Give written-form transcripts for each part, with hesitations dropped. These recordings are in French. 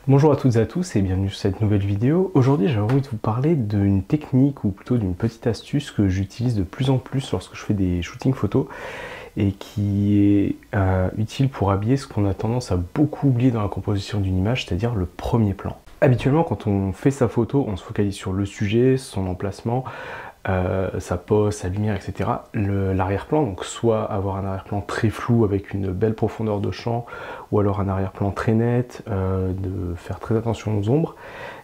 Bonjour à toutes et à tous et bienvenue sur cette nouvelle vidéo. Aujourd'hui j'ai envie de vous parler d'une technique ou plutôt d'une petite astuce que j'utilise de plus en plus lorsque je fais des shootings photos et qui est utile pour habiller ce qu'on a tendance à beaucoup oublier dans la composition d'une image, c'est-à-dire le premier plan. Habituellement quand on fait sa photo, on se focalise sur le sujet, son emplacement, sa pose, sa lumière, etc. L'arrière-plan, donc soit avoir un arrière-plan très flou avec une belle profondeur de champ, ou alors un arrière-plan très net, de faire très attention aux ombres.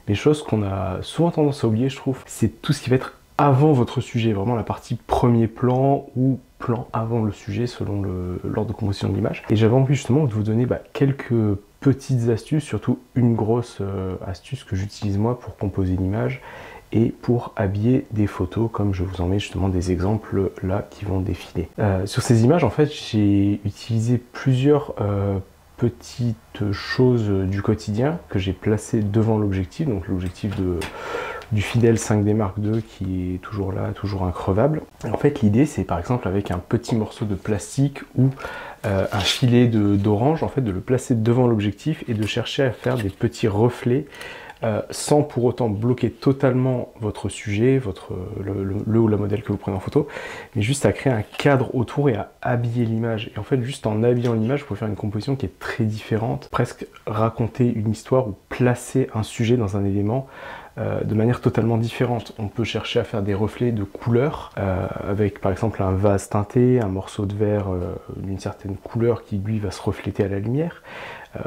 Les choses qu'on a souvent tendance à oublier, je trouve, c'est tout ce qui va être avant votre sujet, vraiment la partie premier plan ou plan avant le sujet selon l'ordre de composition de l'image. Et j'avais envie justement de vous donner quelques petites astuces, surtout une grosse astuce que j'utilise moi pour composer l'image et pour habiller des photos, comme je vous en mets justement des exemples là qui vont défiler. Sur ces images, en fait, j'ai utilisé plusieurs petites choses du quotidien que j'ai placées devant l'objectif, donc l'objectif du Fidèle 5D Mark II qui est toujours là, toujours increvable. Et en fait, l'idée, c'est par exemple avec un petit morceau de plastique ou un filet d'orange, en fait, de le placer devant l'objectif et de chercher à faire des petits reflets sans pour autant bloquer totalement votre sujet, le ou la modèle que vous prenez en photo, mais juste à créer un cadre autour et à habiller l'image. Et en fait, juste en habillant l'image, vous pouvez faire une composition qui est très différente, presque raconter une histoire ou placer un sujet dans un élément de manière totalement différente. On peut chercher à faire des reflets de couleurs avec par exemple un vase teinté, un morceau de verre d'une certaine couleur qui lui va se refléter à la lumière,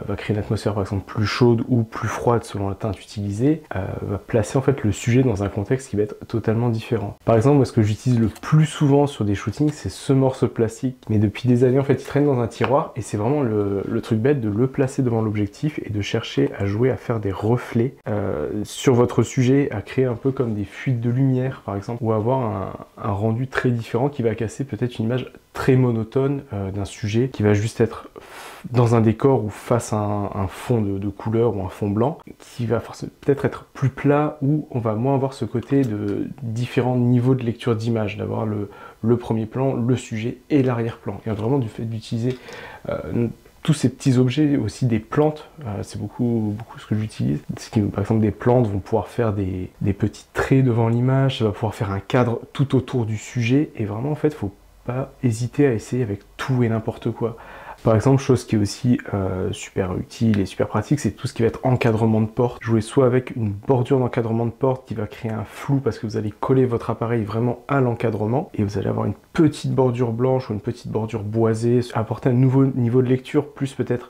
va créer une atmosphère par exemple plus chaude ou plus froide selon la teinte utilisée, va placer en fait le sujet dans un contexte qui va être totalement différent. Par exemple, moi ce que j'utilise le plus souvent sur des shootings, c'est ce morceau de plastique, mais depuis des années en fait il traîne dans un tiroir et c'est vraiment le truc bête de le placer devant l'objectif et de chercher à jouer à faire des reflets sur votre sujet, à créer un peu comme des fuites de lumière par exemple, ou avoir un rendu très différent qui va casser peut-être une image très monotone d'un sujet qui va juste être dans un décor ou face à un fond de couleur ou un fond blanc qui va peut-être être plus plat, où on va moins avoir ce côté de différents niveaux de lecture d'image, d'avoir le premier plan, le sujet et l'arrière-plan. Et vraiment du fait d'utiliser tous ces petits objets, aussi des plantes, c'est beaucoup ce que j'utilise. Par exemple, des plantes vont pouvoir faire des petits traits devant l'image, ça va pouvoir faire un cadre tout autour du sujet, et vraiment en fait, faut pas hésiter à essayer avec tout et n'importe quoi. Par exemple, chose qui est aussi super utile et super pratique, c'est tout ce qui va être encadrement de porte. Jouer soit avec une bordure d'encadrement de porte qui va créer un flou parce que vous allez coller votre appareil vraiment à l'encadrement et vous allez avoir une petite bordure blanche ou une petite bordure boisée, apporter un nouveau niveau de lecture, plus peut-être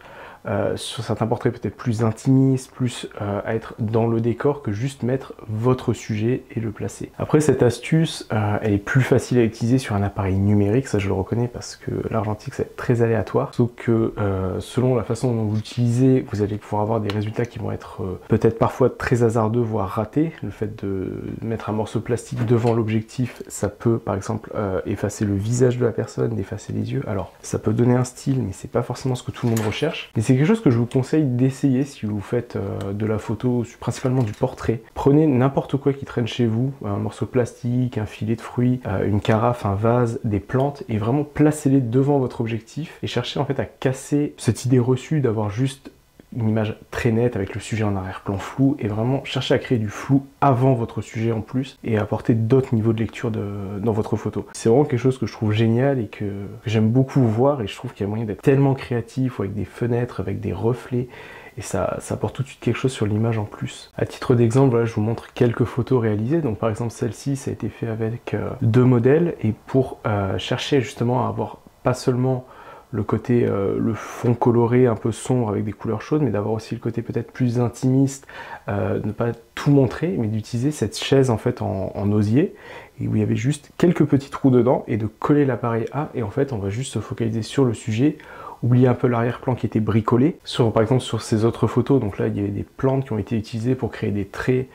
sur certains portraits peut-être plus intimistes, plus à être dans le décor que juste mettre votre sujet et le placer. Après, cette astuce, elle est plus facile à utiliser sur un appareil numérique, ça je le reconnais parce que l'argentique c'est très aléatoire, sauf que selon la façon dont vous l'utilisez, vous allez pouvoir avoir des résultats qui vont être peut-être parfois très hasardeux, voire ratés. Le fait de mettre un morceau de plastique devant l'objectif, ça peut par exemple effacer le visage de la personne, effacer les yeux. Alors, ça peut donner un style, mais c'est pas forcément ce que tout le monde recherche. Mais c'est quelque chose que je vous conseille d'essayer si vous faites de la photo, principalement du portrait. Prenez n'importe quoi qui traîne chez vous, un morceau de plastique, un filet de fruits, une carafe, un vase, des plantes, et vraiment placez-les devant votre objectif et cherchez en fait à casser cette idée reçue d'avoir juste une image très nette avec le sujet en arrière-plan flou, et vraiment chercher à créer du flou avant votre sujet en plus et apporter d'autres niveaux de lecture dans votre photo. C'est vraiment quelque chose que je trouve génial et que j'aime beaucoup voir, et je trouve qu'il y a moyen d'être tellement créatif avec des fenêtres, avec des reflets, et ça apporte tout de suite quelque chose sur l'image en plus. À titre d'exemple, voilà, je vous montre quelques photos réalisées. Donc par exemple celle-ci, ça a été fait avec deux modèles, et pour chercher justement à avoir pas seulement le côté, le fond coloré un peu sombre avec des couleurs chaudes, mais d'avoir aussi le côté peut-être plus intimiste, ne pas tout montrer, mais d'utiliser cette chaise en fait en osier, et où il y avait juste quelques petits trous dedans, et de coller l'appareil à, et en fait on va juste se focaliser sur le sujet, oublier un peu l'arrière-plan qui était bricolé. Par exemple sur ces autres photos, donc là il y avait des plantes qui ont été utilisées pour créer des traits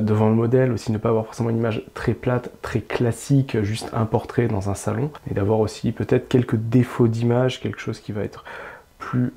devant le modèle, aussi ne pas avoir forcément une image très plate, très classique, juste un portrait dans un salon, et d'avoir aussi peut-être quelques défauts d'image, quelque chose qui va être plus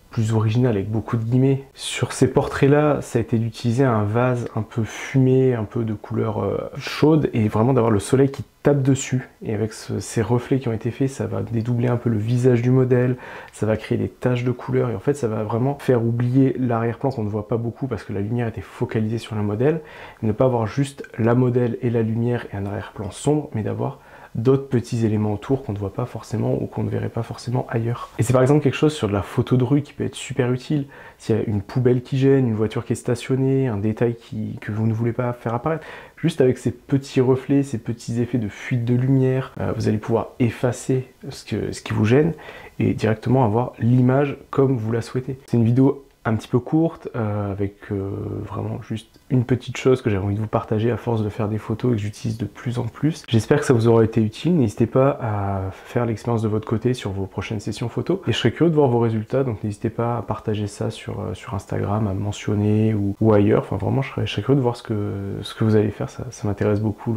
plus original avec beaucoup de guillemets. Sur ces portraits-là, ça a été d'utiliser un vase un peu fumé, un peu de couleur chaude, et vraiment d'avoir le soleil qui tape dessus. Et avec ces reflets qui ont été faits, ça va dédoubler un peu le visage du modèle, ça va créer des taches de couleur, et en fait ça va vraiment faire oublier l'arrière-plan qu'on ne voit pas beaucoup parce que la lumière était focalisée sur le modèle, ne pas avoir juste la modèle et la lumière et un arrière-plan sombre, mais d'avoir d'autres petits éléments autour qu'on ne voit pas forcément ou qu'on ne verrait pas forcément ailleurs. Et c'est par exemple quelque chose sur de la photo de rue qui peut être super utile. S'il y a une poubelle qui gêne, une voiture qui est stationnée, un détail que vous ne voulez pas faire apparaître, juste avec ces petits reflets, ces petits effets de fuite de lumière, vous allez pouvoir effacer ce qui vous gêne et directement avoir l'image comme vous la souhaitez. C'est une vidéo un petit peu courte, avec vraiment juste une petite chose que j'avais envie de vous partager à force de faire des photos et que j'utilise de plus en plus. J'espère que ça vous aura été utile. N'hésitez pas à faire l'expérience de votre côté sur vos prochaines sessions photos. Et je serais curieux de voir vos résultats, donc n'hésitez pas à partager ça sur Instagram, à me mentionner ou ailleurs. Enfin vraiment, je serais curieux de voir ce que vous allez faire. Ça m'intéresse beaucoup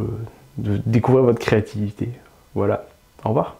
de découvrir votre créativité. Voilà, au revoir.